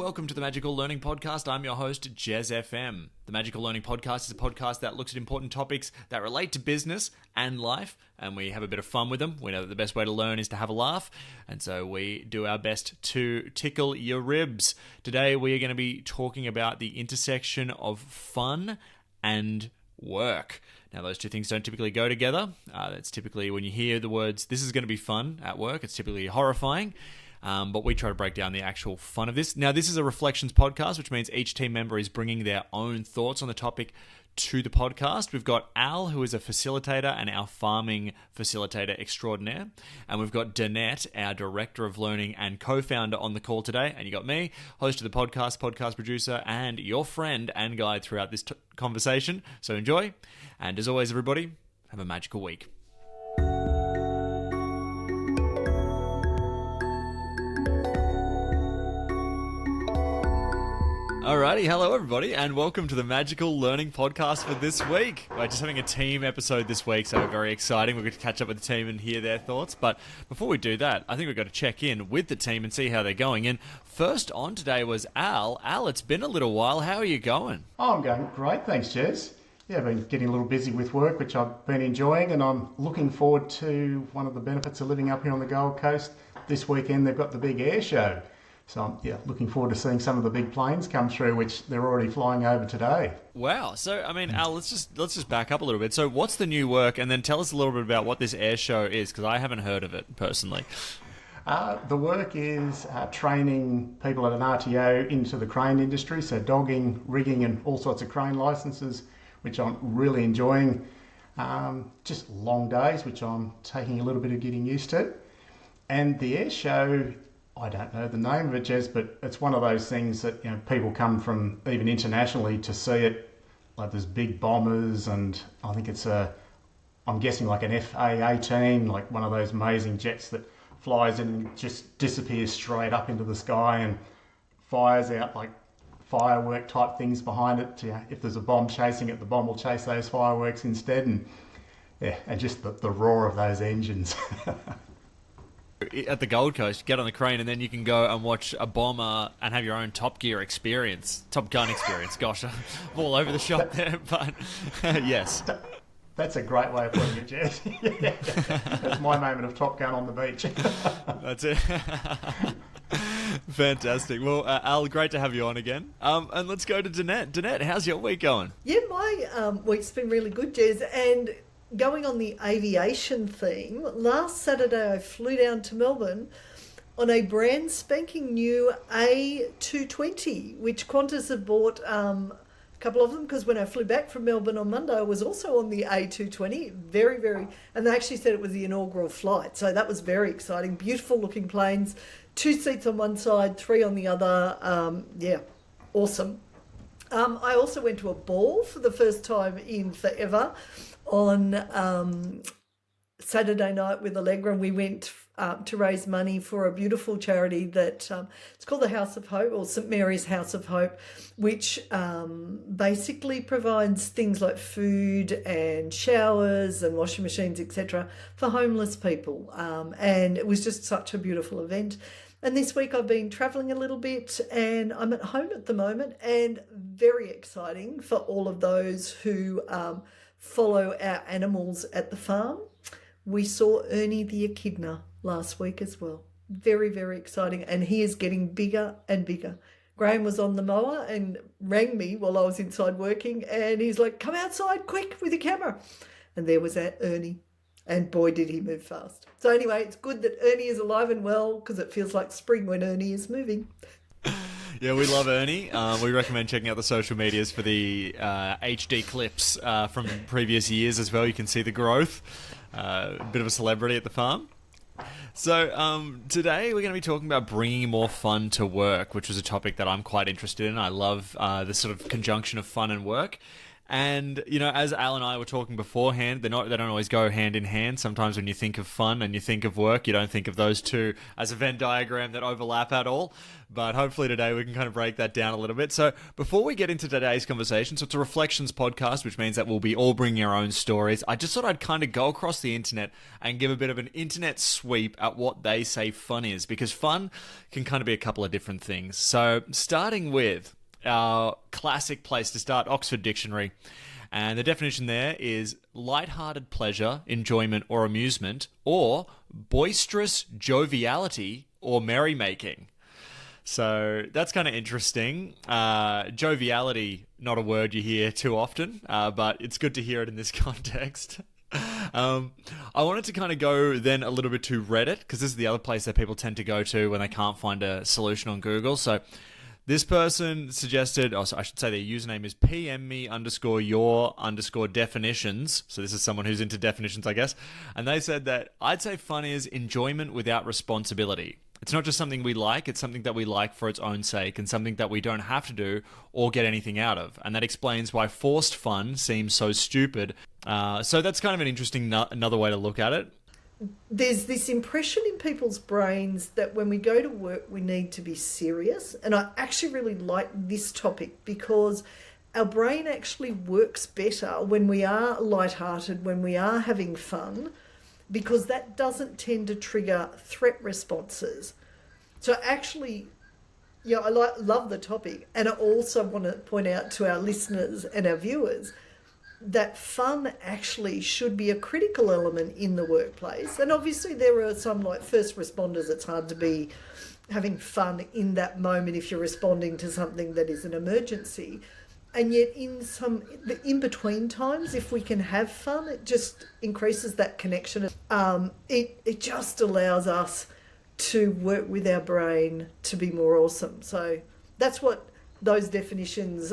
welcome to the Magical Learning Podcast. I'm your host, Jez FM. The Magical Learning Podcast is a podcast that looks at important topics that relate to business and life, and we have a bit of fun with them. We know that the best way to learn is to have a laugh, and so we do our best to tickle your ribs. Today, we are going to be talking about the intersection of fun and work. Now, those two things don't typically go together. That's typically when you hear the words, this is going to be fun at work, it's typically horrifying. But we try to break down the actual fun of this. Now, this is a reflections podcast, which means each team member is bringing their own thoughts on the topic to the podcast. We've got Al, who is a facilitator and our farming facilitator extraordinaire. And we've got Danette, our director of learning and co-founder on the call today. And you got me, host of the podcast, podcast producer, and your friend and guide throughout this conversation. So enjoy. And as always, everybody, have a magical week. Alrighty, hello everybody, and welcome to the Magical Learning Podcast for this week. We're just having a team episode this week, so very exciting. We're going to catch up with the team and hear their thoughts. But before we do that, I think we've got to check in with the team and see how they're going. And first on today was Al. Al, it's been a little while. How are you going? Oh, I'm going great, thanks, Jez. Yeah, I've been getting a little busy with work, which I've been enjoying, and I'm looking forward to one of the benefits of living up here on the Gold Coast. This weekend they've got the big air show. So I'm looking forward to seeing some of the big planes come through, which they're already flying over today. Wow. So, I mean, Al, let's just back up a little bit. So what's the new work? And then tell us a little bit about what this air show is, because I haven't heard of it personally. The work is training people at an RTO into the crane industry, so dogging, rigging and all sorts of crane licenses, which I'm really enjoying. Just long days, which I'm taking a little bit of getting used to. And the air show, I don't know the name of it, Jez, but it's one of those things that people come from even internationally to see it. Like there's big bombers, and I think it's I'm guessing like an FA-18, like one of those amazing jets that flies in and just disappears straight up into the sky and fires out like firework type things behind it. If there's a bomb chasing it, the bomb will chase those fireworks instead, and just the roar of those engines. At the Gold Coast, get on the crane and then you can go and watch a bomber and have your own Top Gun experience. Gosh, I'm all over the shop there, but yes. That's a great way of putting it, Jess. That's my moment of Top Gun on the beach. That's it. Fantastic. Well, Al, great to have you on again. And let's go to Danette. Danette, how's your week going? Yeah, my week's been really good, Jez, and going on the aviation theme, last Saturday I flew down to Melbourne on a brand spanking new A220, which Qantas had bought a couple of them, because when I flew back from Melbourne on Monday, I was also on the A220. Very, very, and they actually said it was the inaugural flight, so that was very exciting. Beautiful looking planes, 2 seats on one side, 3 on the other. Awesome. I also went to a ball for the first time in forever on Saturday night with Allegra, and we went to raise money for a beautiful charity that it's called the House of Hope, or St Mary's House of Hope, which basically provides things like food and showers and washing machines, etc., for homeless people. And it was just such a beautiful event. And this week I've been travelling a little bit, and I'm at home at the moment, and very exciting for all of those who follow our animals at the farm. We saw Ernie the echidna last week as well. Very, very exciting, and he is getting bigger and bigger. Graham was on the mower and rang me while I was inside working, and he's like, come outside quick with your camera. And there was that Ernie, and boy did he move fast. So anyway, it's good that Ernie is alive and well, because it feels like spring when Ernie is moving. Yeah, we love Ernie. We recommend checking out the social medias for the HD clips from previous years as well. You can see the growth. A bit of a celebrity at the farm. So today we're going to be talking about bringing more fun to work, which was a topic that I'm quite interested in. I love the sort of conjunction of fun and work. And, as Al and I were talking beforehand, they don't always go hand in hand. Sometimes when you think of fun and you think of work, you don't think of those two as a Venn diagram that overlap at all. But hopefully today we can kind of break that down a little bit. So before we get into today's conversation, so it's a reflections podcast, which means that we'll be all bringing our own stories. I just thought I'd kind of go across the internet and give a bit of an internet sweep at what they say fun is, because fun can kind of be a couple of different things. So starting with our classic place to start, Oxford Dictionary. And the definition there is light-hearted pleasure, enjoyment, or amusement, or boisterous joviality or merrymaking. So that's kind of interesting. Joviality, not a word you hear too often, but it's good to hear it in this context. I wanted to kind of go then a little bit to Reddit, because this is the other place that people tend to go to when they can't find a solution on Google. So this person suggested, I should say their username is pmme_your_definitions. So this is someone who's into definitions, I guess. And they said that I'd say fun is enjoyment without responsibility. It's not just something we like, it's something that we like for its own sake and something that we don't have to do or get anything out of. And that explains why forced fun seems so stupid. So that's kind of an interesting another way to look at it. There's this impression in people's brains that when we go to work, we need to be serious. And I actually really like this topic because our brain actually works better when we are lighthearted, when we are having fun, because that doesn't tend to trigger threat responses. So actually, I love the topic. And I also want to point out to our listeners and our viewers that fun actually should be a critical element in the workplace. And obviously there are some, like first responders, it's hard to be having fun in that moment if you're responding to something that is an emergency. And yet in some in-between times, if we can have fun, it just increases that connection. It just allows us to work with our brain to be more awesome. So that's what those definitions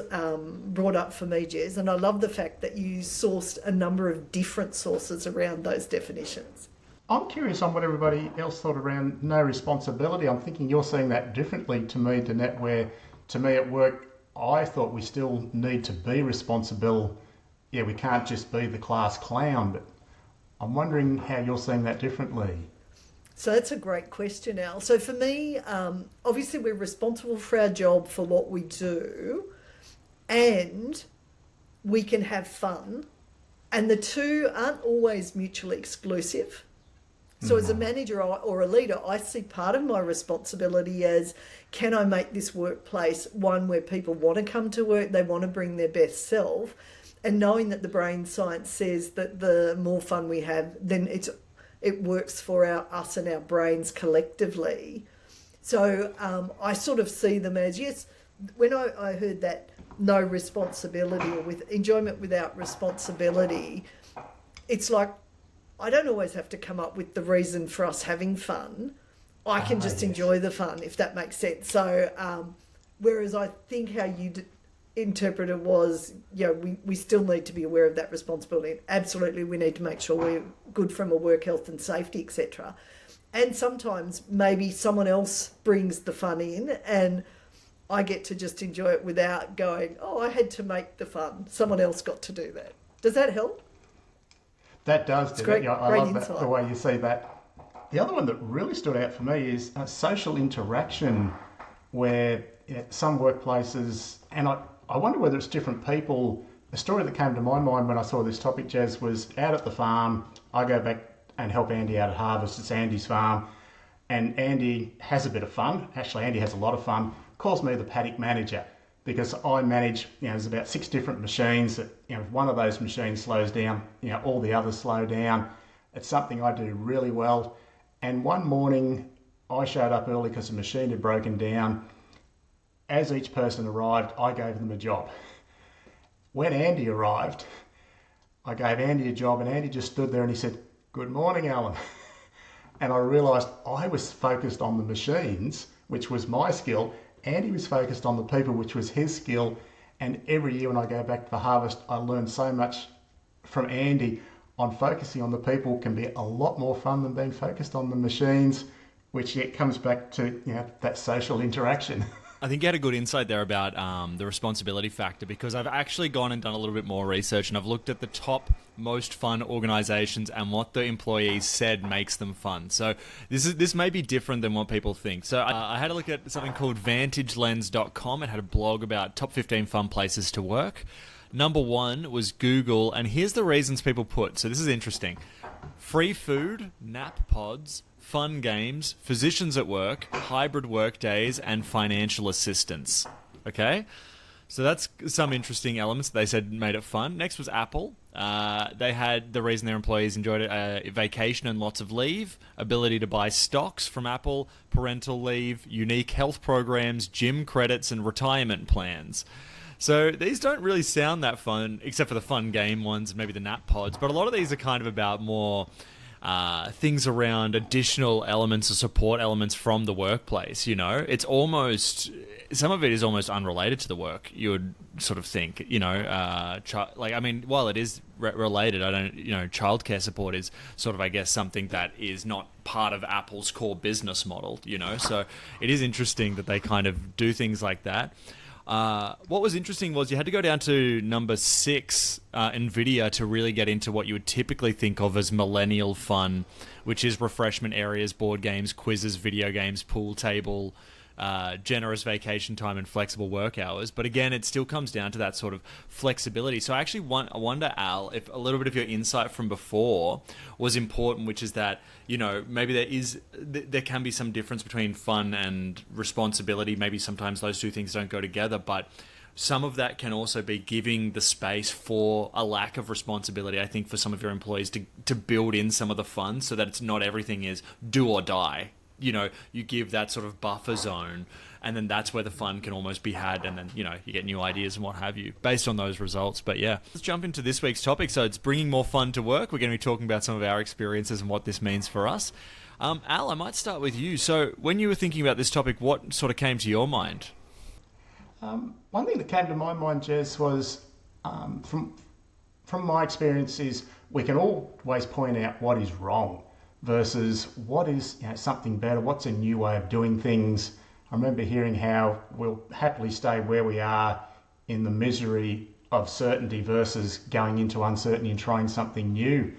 brought up for me, Jez, and I love the fact that you sourced a number of different sources around those definitions. I'm curious on what everybody else thought around no responsibility. I'm thinking you're seeing that differently to me, Danette, where to me at work, I thought we still need to be responsible. Yeah, we can't just be the class clown, but I'm wondering how you're seeing that differently. So that's a great question, Al. So for me, obviously we're responsible for our job, for what we do, and we can have fun. And the two aren't always mutually exclusive. So as a manager or a leader, I see part of my responsibility as, can I make this workplace one where people want to come to work, they want to bring their best self, and knowing that the brain science says that the more fun we have, then it works for us and our brains collectively. So I sort of see them as, yes, when I heard that no responsibility or with enjoyment without responsibility, it's like I don't always have to come up with the reason for us having fun. I can just enjoy the fun, if that makes sense. So whereas I think how you interpret it was, we still need to be aware of that responsibility. Absolutely, we need to make sure we're good from a work health and safety, etc. And sometimes maybe someone else brings the fun in and I get to just enjoy it without going, I had to make the fun. Someone else got to do that. Does that help? That does. It's great, I love that, the way you see that. The other one that really stood out for me is social interaction, where some workplaces, and I wonder whether it's different people. A story that came to my mind when I saw this topic, Jez, was out at the farm. I go back and help Andy out at harvest. It's Andy's farm. And Andy has a bit of fun. Actually, Andy has a lot of fun. Calls me the paddock manager because I manage, there's about 6 different machines that, if one of those machines slows down, all the others slow down. It's something I do really well. And one morning I showed up early because the machine had broken down. As each person arrived, I gave them a job. When Andy arrived, I gave Andy a job and Andy just stood there and he said, "Good morning, Alan." And I realised I was focused on the machines, which was my skill. Andy was focused on the people, which was his skill. And every year when I go back to the harvest, I learn so much from Andy on focusing on the people can be a lot more fun than being focused on the machines, which yet comes back to that social interaction. I think you had a good insight there about the responsibility factor, because I've actually gone and done a little bit more research, and I've looked at the top most fun organizations and what the employees said makes them fun. So this may be different than what people think. So I had a look at something called VantageLens.com. It had a blog about top 15 fun places to work. Number 1 was Google, and here's the reasons people put. So this is interesting. Free food, nap pods, fun games, physicians at work, hybrid work days, and financial assistance. Okay? So that's some interesting elements they said made it fun. Next was Apple. They had the reason their employees enjoyed it, vacation and lots of leave, ability to buy stocks from Apple, parental leave, unique health programs, gym credits, and retirement plans. So these don't really sound that fun, except for the fun game ones, maybe the nap pods. But a lot of these are kind of about more things around additional elements or support elements from the workplace. You know, it's almost, some of it is almost unrelated to the work. You would sort of think, you know, while it is related, childcare support is sort of, I guess, something that is not part of Apple's core business model. You know, so it is interesting that they kind of do things like that. What was interesting was you had to go down to number 6, NVIDIA, to really get into what you would typically think of as millennial fun, which is refreshment areas, board games, quizzes, video games, pool table, generous vacation time, and flexible work hours. But again, it still comes down to that sort of flexibility. So I actually I wonder, Al, if a little bit of your insight from before was important, which is that, you know, maybe there can be some difference between fun and responsibility. Maybe sometimes those two things don't go together, but some of that can also be giving the space for a lack of responsibility, I think, for some of your employees to build in some of the fun, so that it's not everything is do or die. You know, you give that sort of buffer zone, and then that's where the fun can almost be had, and then, you know, you get new ideas and what have you based on those results. But yeah, let's jump into this week's topic. So it's bringing more fun to work. We're going to be talking about some of our experiences and what this means for us. Al, I might start with you. So when you were thinking about this topic, what sort of came to your mind? One thing that came to my mind, Jez, was from my experience is we can always point out what is wrong versus what is, you know, something better, what's a new way of doing things. I remember hearing how we'll happily stay where we are in the misery of certainty versus going into uncertainty and trying something new.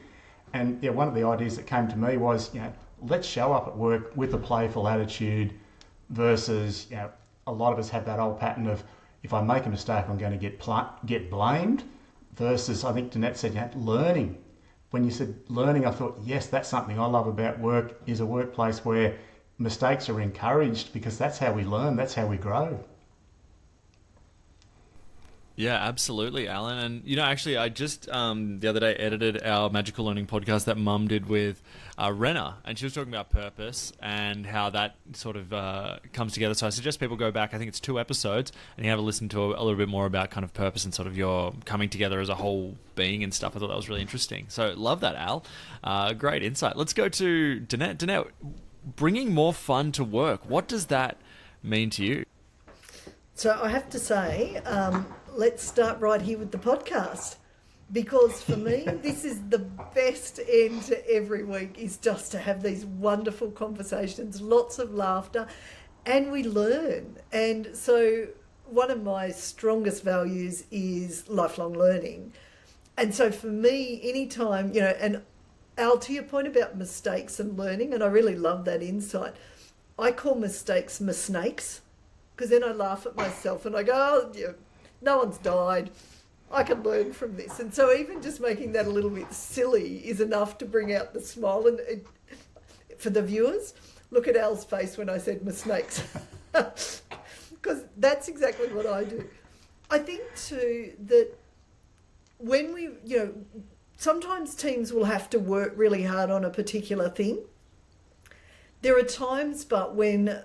And yeah, one of the ideas that came to me was, you know, let's show up at work with a playful attitude versus, you know, a lot of us have that old pattern of, if I make a mistake, I'm going to get blamed, versus, I think Danette said, you know, learning. When you said learning, I thought, yes, that's something I love about work, is a workplace where mistakes are encouraged, because that's how we learn, that's how we grow. Yeah, absolutely, Alan. And, you know, actually, I just the other day edited our Magical Learning podcast that Mum did with Renna, and she was talking about purpose and how that sort of comes together. So I suggest people go back, I think it's 2 episodes, and you have a listen to a little bit more about kind of purpose and sort of your coming together as a whole being and stuff. I thought that was really interesting. So love that, Al. Great insight. Let's go to Danette. Danette, bringing more fun to work, what does that mean to you? So I have to say, let's start right here with the podcast, because for me, this is the best end to every week, is just to have these wonderful conversations, lots of laughter, and we learn. And so one of my strongest values is lifelong learning. And so for me, anytime, you know, and Al, to your point about mistakes and learning, and I really love that insight, I call mistakes misnakes, because then I laugh at myself and I go, oh, yeah, no one's died. I can learn from this. And so even just making that a little bit silly is enough to bring out the smile. And for the viewers, look at Al's face when I said mistakes, because that's exactly what I do. I think too that when we, you know, sometimes teams will have to work really hard on a particular thing. There are times, but when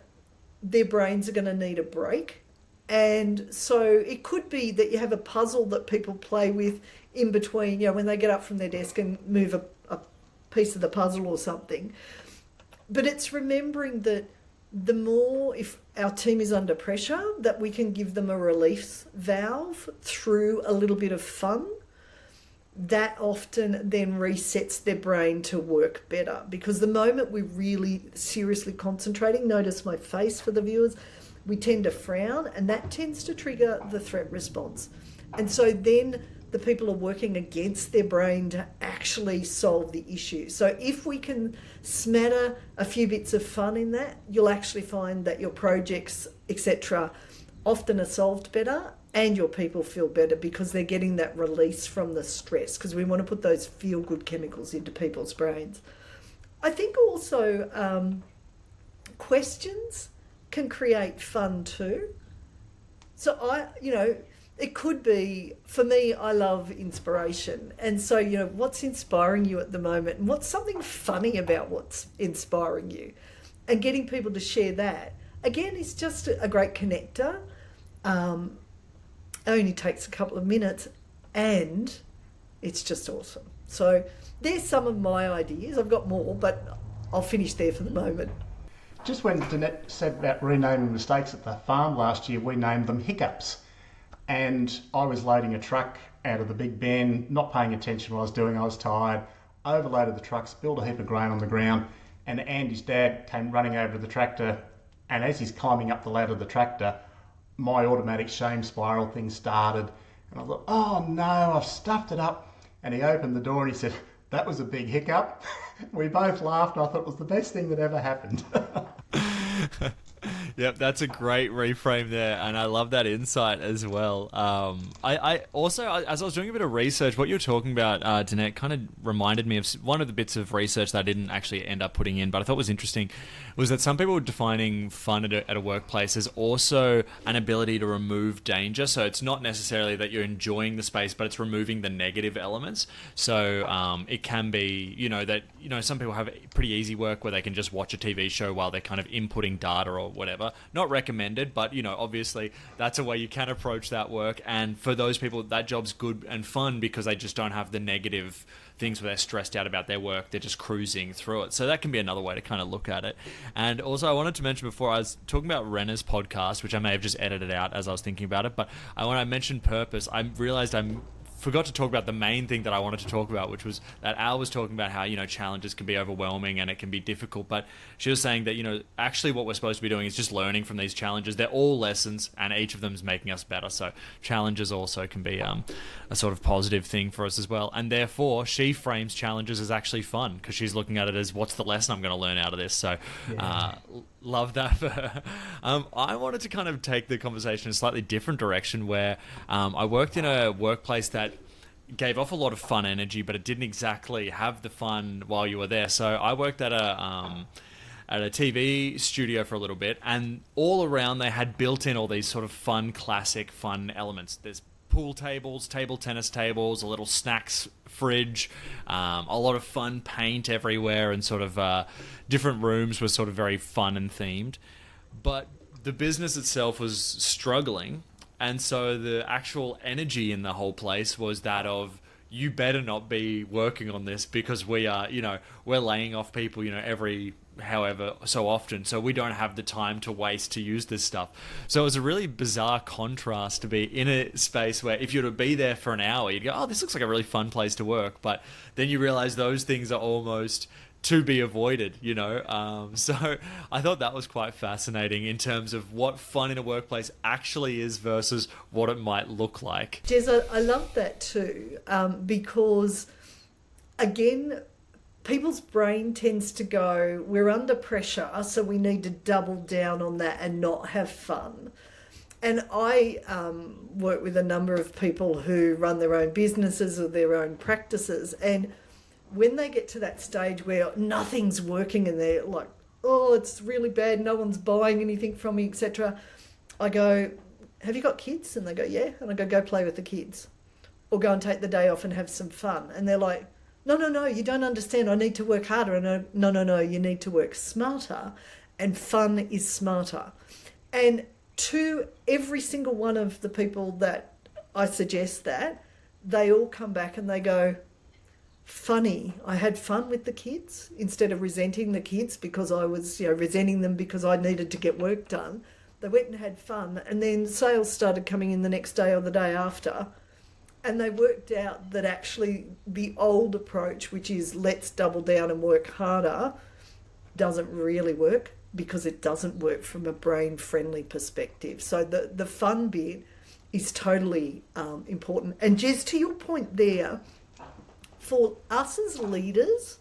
their brains are going to need a break. And so it could be that you have a puzzle that people play with in between, you know, when they get up from their desk and move a piece of the puzzle or something. But it's remembering that the more, if our team is under pressure, that we can give them a relief valve through a little bit of fun. That often then resets their brain to work better, because the moment we're really seriously concentrating, notice my face for the viewers, we tend to frown, and that tends to trigger the threat response. And so then the people are working against their brain to actually solve the issue. So if we can smatter a few bits of fun in that, you'll actually find that your projects, etc., often are solved better, and your people feel better because they're getting that release from the stress, because we want to put those feel-good chemicals into people's brains. I think also questions can create fun too. So it could be, for me, I love inspiration. And so, what's inspiring you at the moment? And what's something funny about what's inspiring you? And getting people to share that, again, is just a great connector. It only takes a couple of minutes, and it's just awesome. So there's some of my ideas. I've got more, but I'll finish there for the moment. Just when Danette said about renaming mistakes at the farm last year, we named them hiccups. And I was loading a truck out of the Big Ben, not paying attention to what I was doing. I was tired, overloaded the truck, spilled a heap of grain on the ground, and Andy's dad came running over to the tractor, and as he's climbing up the ladder of the tractor, my automatic shame spiral thing started, and I thought, oh no, I've stuffed it up. And he opened the door and he said, that was a big hiccup. We both laughed, and I thought it was the best thing that ever happened. Yep, that's a great reframe there, and I love that insight as well. I also, as I was doing a bit of research, what you're talking about, Danette, kind of reminded me of one of the bits of research that I didn't actually end up putting in, but I thought was interesting, was that some people were defining fun at a workplace as also an ability to remove danger. So it's not necessarily that you're enjoying the space, but it's removing the negative elements. So it can be, that some people have pretty easy work where they can just watch a TV show while they're kind of inputting data or whatever. Not recommended, but obviously that's a way you can approach that work. And for those people, that job's good and fun because they just don't have the negative things where they're stressed out about their work. They're just cruising through it. So that can be another way to kind of look at it. And also, I wanted to mention before, I was talking about Renna's podcast, which I may have just edited out as I was thinking about it, but when I mentioned purpose, I realized I forgot to talk about the main thing that I wanted to talk about, which was that Al was talking about how, challenges can be overwhelming and it can be difficult, but she was saying that, actually what we're supposed to be doing is just learning from these challenges. They're all lessons, and each of them is making us better. So challenges also can be a sort of positive thing for us as well. And therefore, she frames challenges as actually fun because she's looking at it as, what's the lesson I'm going to learn out of this? So love that for her. I wanted to kind of take the conversation in a slightly different direction where I worked in a workplace that gave off a lot of fun energy, but it didn't exactly have the fun while you were there. So I worked at a TV studio for a little bit, and all around they had built in all these sort of fun, classic fun elements. There's pool tables, table tennis tables, a little snacks fridge, a lot of fun paint everywhere, and sort of different rooms were sort of very fun and themed. But the business itself was struggling, and so the actual energy in the whole place was that of, you better not be working on this because we are, we're laying off people, every however so often, so we don't have the time to waste to use this stuff. So it was a really bizarre contrast to be in a space where if you were to be there for an hour, you'd go, oh, this looks like a really fun place to work, but then you realize those things are almost to be avoided, so I thought that was quite fascinating in terms of what fun in a workplace actually is versus what it might look like. Jez, I love that too, because again, people's brain tends to go, we're under pressure, so we need to double down on that and not have fun. And I work with a number of people who run their own businesses or their own practices, and when they get to that stage where nothing's working and they're like, oh, it's really bad, no one's buying anything from me, etc., I go, have you got kids? And they go, yeah. And I go play with the kids. Or go and take the day off and have some fun. And they're like, no, you don't understand. I need to work harder. And I, no, you need to work smarter. And fun is smarter. And to every single one of the people that I suggest that, they all come back and they go, funny, I had fun with the kids instead of resenting the kids because I was, resenting them because I needed to get work done. They went and had fun, and then sales started coming in the next day or the day after, and they worked out that actually the old approach, which is let's double down and work harder, doesn't really work. because it doesn't work from a brain-friendly perspective. So the fun bit is totally important. And just to your point there, for us as leaders,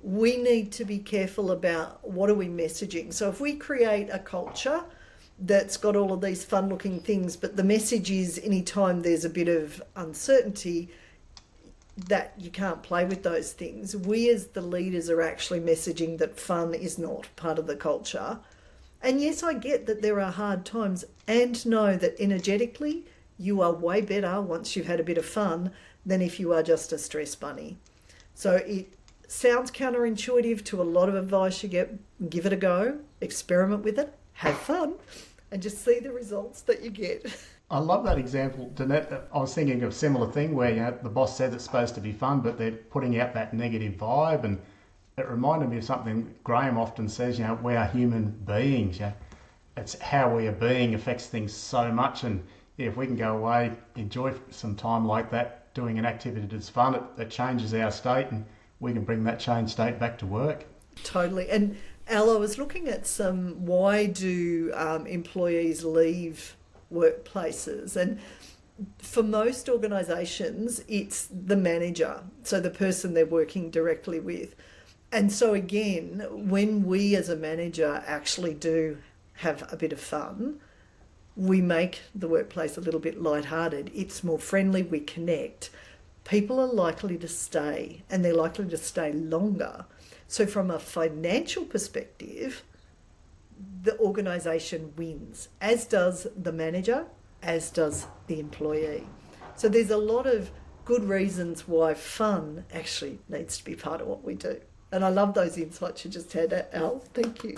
we need to be careful about what are we messaging. So if we create a culture that's got all of these fun-looking things, but the message is anytime there's a bit of uncertainty, that you can't play with those things. We as the leaders are actually messaging that fun is not part of the culture. And yes, I get that there are hard times, and know that energetically you are way better once you've had a bit of fun than if you are just a stress bunny. So it sounds counterintuitive to a lot of advice you get. Give it a go, experiment with it, have fun, and just see the results that you get. I love that example, Danette. I was thinking of a similar thing where the boss says it's supposed to be fun, but they're putting out that negative vibe, and it reminded me of something Graham often says. We are human beings. It's how we are being affects things so much, and if we can go away, enjoy some time like that, doing an activity that's fun, it changes our state, and we can bring that changed state back to work. Totally. And Al, I was looking at why do employees leave workplaces, and for most organisations it's the manager, so the person they're working directly with. And so again, when we as a manager actually do have a bit of fun, we make the workplace a little bit lighthearted, it's more friendly, we connect, people are likely to stay, and they're likely to stay longer. So from a financial perspective, the organisation wins, as does the manager, as does the employee. So there's a lot of good reasons why fun actually needs to be part of what we do. And I love those insights you just had, Al. Thank you.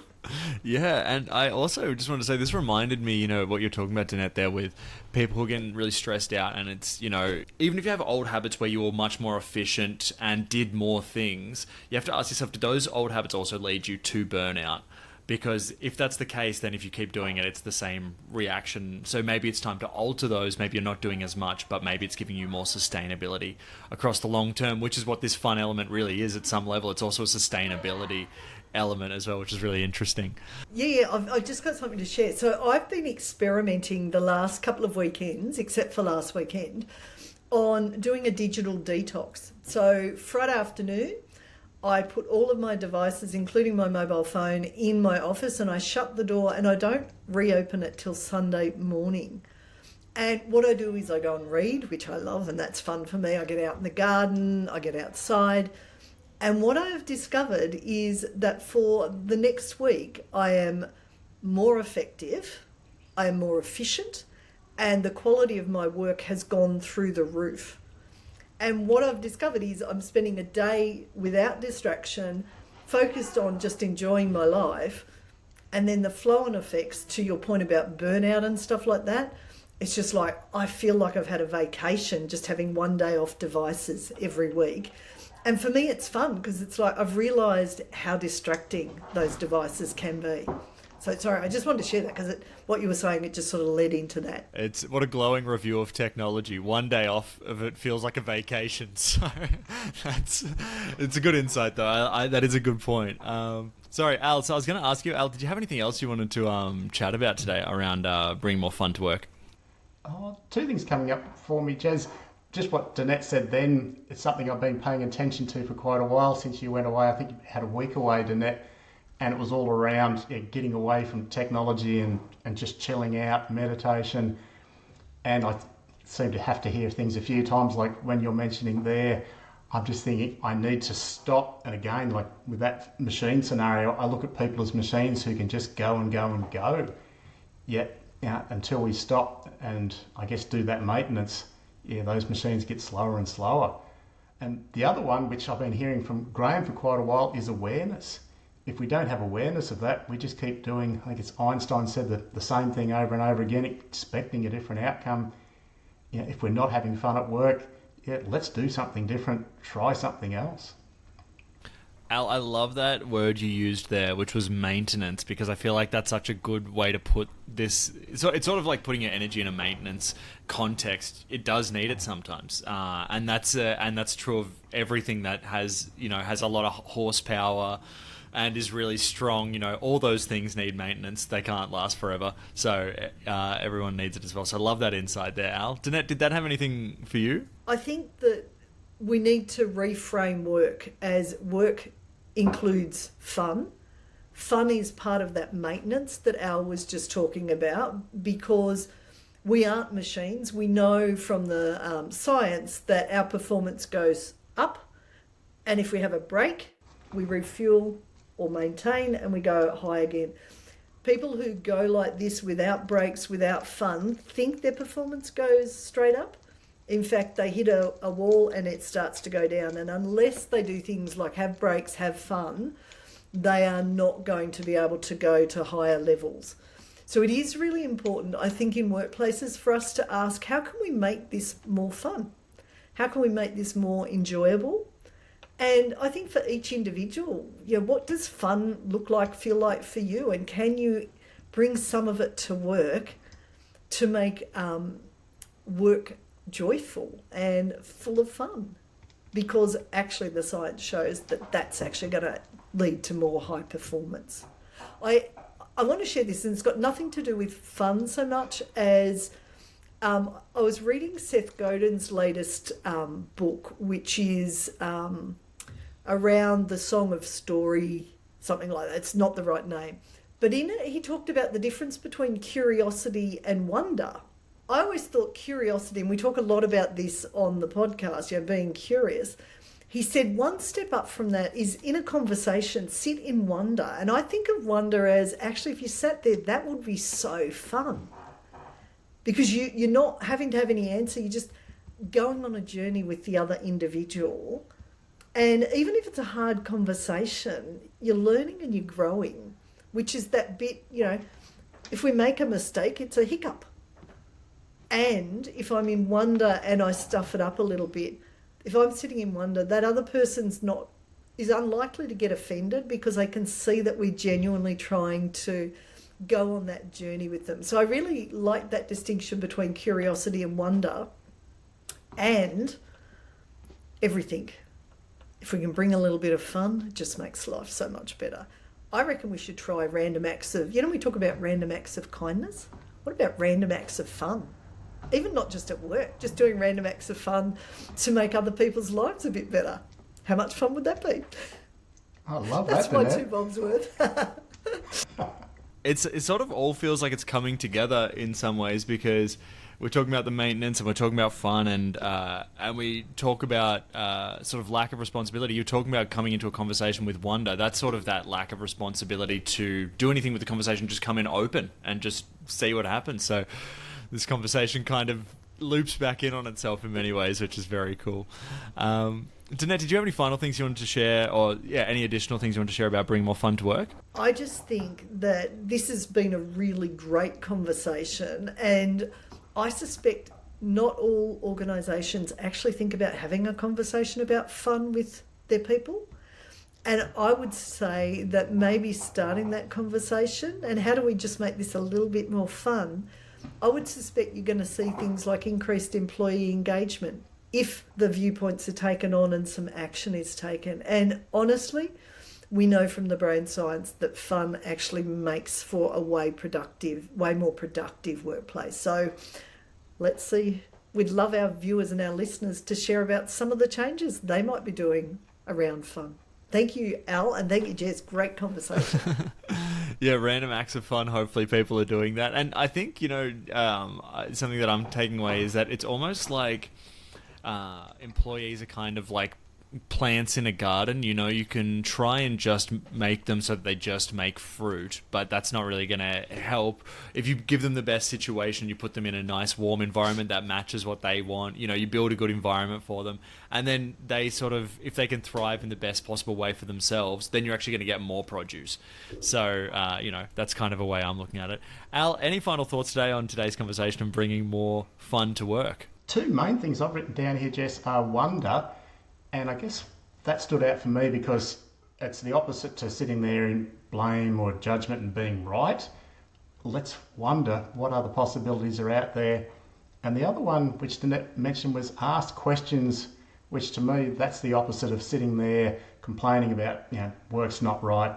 Yeah, and I also just wanted to say, this reminded me, what you're talking about, Danette, there, with people who are getting really stressed out. And it's, even if you have old habits where you were much more efficient and did more things, you have to ask yourself, do those old habits also lead you to burnout? Because if that's the case, then if you keep doing it, it's the same reaction. So maybe it's time to alter those. Maybe you're not doing as much, but maybe it's giving you more sustainability across the long term, which is what this fun element really is at some level. It's also a sustainability element as well, which is really interesting. Yeah, I've just got something to share. So I've been experimenting the last couple of weekends, except for last weekend, on doing a digital detox. So Friday afternoon, I put all of my devices, including my mobile phone, in my office, and I shut the door, and I don't reopen it till Sunday morning. And what I do is I go and read, which I love, and that's fun for me. I get out in the garden, I get outside. And what I've discovered is that for the next week, I am more effective, I am more efficient, and the quality of my work has gone through the roof. And what I've discovered is I'm spending a day without distraction, focused on just enjoying my life. And then the flow-on effects, to your point about burnout and stuff like that, it's just like I feel like I've had a vacation just having one day off devices every week. And for me, it's fun because it's like I've realised how distracting those devices can be. So, sorry, I just wanted to share that because what you were saying, it just sort of led into that. It's what a glowing review of technology. One day off of it feels like a vacation. So it's a good insight, though. That is a good point. Sorry, Al, so I was going to ask you, Al, did you have anything else you wanted to chat about today around bringing more fun to work? Two things coming up for me, Jez. Just what Danette said then, it's something I've been paying attention to for quite a while since you went away. I think you had a week away, Danette. And it was all around getting away from technology and just chilling out, meditation. And I seem to have to hear things a few times, like when you're mentioning there, I'm just thinking I need to stop. And again, like with that machine scenario, I look at people as machines who can just go and go and go. Yet, until we stop and I guess do that maintenance, those machines get slower and slower. And the other one, which I've been hearing from Graham for quite a while, is awareness. If we don't have awareness of that, we just keep doing, I think it's Einstein said the same thing over and over again, expecting a different outcome. If we're not having fun at work, let's do something different, try something else. Al, I love that word you used there, which was maintenance, because I feel like that's such a good way to put this. So it's sort of like putting your energy in a maintenance context. It does need it sometimes, and that's true of everything that has a lot of horsepower and is really strong, all those things need maintenance. They can't last forever. So everyone needs it as well. So I love that insight there, Al. Danette, did that have anything for you? I think that we need to reframe work as work includes fun. Fun is part of that maintenance that Al was just talking about, because we aren't machines. We know from the science that our performance goes up, and if we have a break, we refuel or maintain and we go high again. People who go like this without breaks, without fun, think their performance goes straight up. In fact, they hit a wall and it starts to go down. And unless they do things like have breaks, have fun, they are not going to be able to go to higher levels. So it is really important, I think, in workplaces for us to ask, how can we make this more fun? How can we make this more enjoyable? And I think for each individual, what does fun look like, feel like for you? And can you bring some of it to work to make work joyful and full of fun? Because actually the science shows that that's actually going to lead to more high performance. I want to share this, and it's got nothing to do with fun so much as I was reading Seth Godin's latest book, which is around the Song of Story, something like that. It's not the right name. But in it, he talked about the difference between curiosity and wonder. I always thought curiosity, and we talk a lot about this on the podcast, being curious. He said one step up from that is in a conversation, sit in wonder. And I think of wonder as actually if you sat there, that would be so fun. Because you're not having to have any answer, you're just going on a journey with the other individual. And even if it's a hard conversation, you're learning and you're growing, which is that bit, if we make a mistake, it's a hiccup. And if I'm in wonder and I stuff it up a little bit, if I'm sitting in wonder, that other person's is unlikely to get offended because they can see that we're genuinely trying to go on that journey with them. So I really like that distinction between curiosity and wonder and everything. If we can bring a little bit of fun, it just makes life so much better. I reckon we should try random acts of, we talk about random acts of kindness. What about random acts of fun? Even not just at work, just doing random acts of fun to make other people's lives a bit better. How much fun would that be? I love That's that. my That's 2 bobs worth. It sort of all feels like it's coming together in some ways, because we're talking about the maintenance and we're talking about fun, and we talk about sort of lack of responsibility. You're talking about coming into a conversation with wonder. That's sort of that lack of responsibility to do anything with the conversation, just come in open and just see what happens. So this conversation kind of loops back in on itself in many ways, which is very cool. Danette, did you have any final things you wanted to share, or any additional things you want to share about bringing more fun to work? I just think that this has been a really great conversation, and I suspect not all organisations actually think about having a conversation about fun with their people. And I would say that maybe starting that conversation and how do we just make this a little bit more fun, I would suspect you're going to see things like increased employee engagement if the viewpoints are taken on and some action is taken. And honestly, we know from the brain science that fun actually makes for a way more productive workplace. So let's see. We'd love our viewers and our listeners to share about some of the changes they might be doing around fun. Thank you, Al, and thank you, Jess. Great conversation. Random acts of fun. Hopefully people are doing that. And I think, something that I'm taking away is that it's almost like employees are kind of like plants in a garden. You can try and just make them so that they just make fruit, but that's not really going to help. If you give them the best situation, you put them in a nice warm environment that matches what they want, you build a good environment for them, and then they sort of, if they can thrive in the best possible way for themselves, then you're actually going to get more produce. So that's kind of a way I'm looking at it. Al, any final thoughts today on today's conversation and bringing more fun to work? 2 main things I've written down here, Jess, are wonder. And I guess that stood out for me because it's the opposite to sitting there in blame or judgment and being right. Let's wonder what other possibilities are out there. And the other one, which Danette mentioned, was ask questions which to me, that's the opposite of sitting there complaining about, work's not right,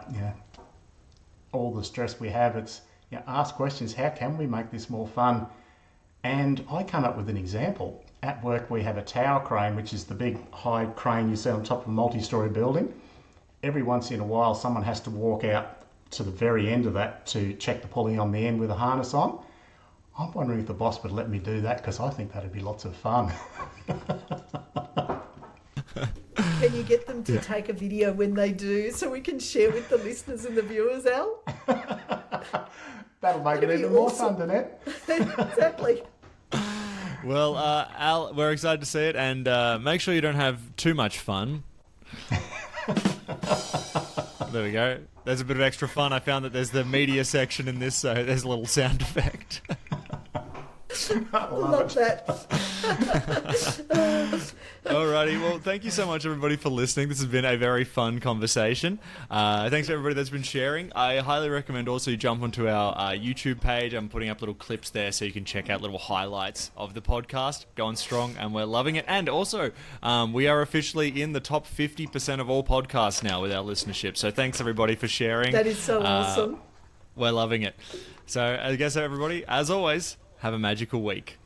all the stress we have. It's, ask questions, how can we make this more fun? And I come up with an example. At work, we have a tower crane, which is the big high crane you see on top of a multi-storey building. Every once in a while, someone has to walk out to the very end of that to check the pulley on the end with a harness on. I'm wondering if the boss would let me do that, because I think that'd be lots of fun. Can you get them to take a video when they do so we can share with the listeners and the viewers, Al? That'll make it even more fun, Danette. Exactly. Well, Al, we're excited to see it, and make sure you don't have too much fun. There we go. There's a bit of extra fun. I found that there's the media section in this, so there's a little sound effect. I Love that. Alrighty, well, thank you so much, everybody, for listening. This has been a very fun conversation. Thanks to everybody that's been sharing. I highly recommend also you jump onto our YouTube page. I'm putting up little clips there so you can check out little highlights of the podcast. Going strong, and we're loving it. And also, we are officially in the top 50% of all podcasts now with our listenership. So thanks, everybody, for sharing. That is so awesome. We're loving it. So I guess, everybody, as always, have a magical week.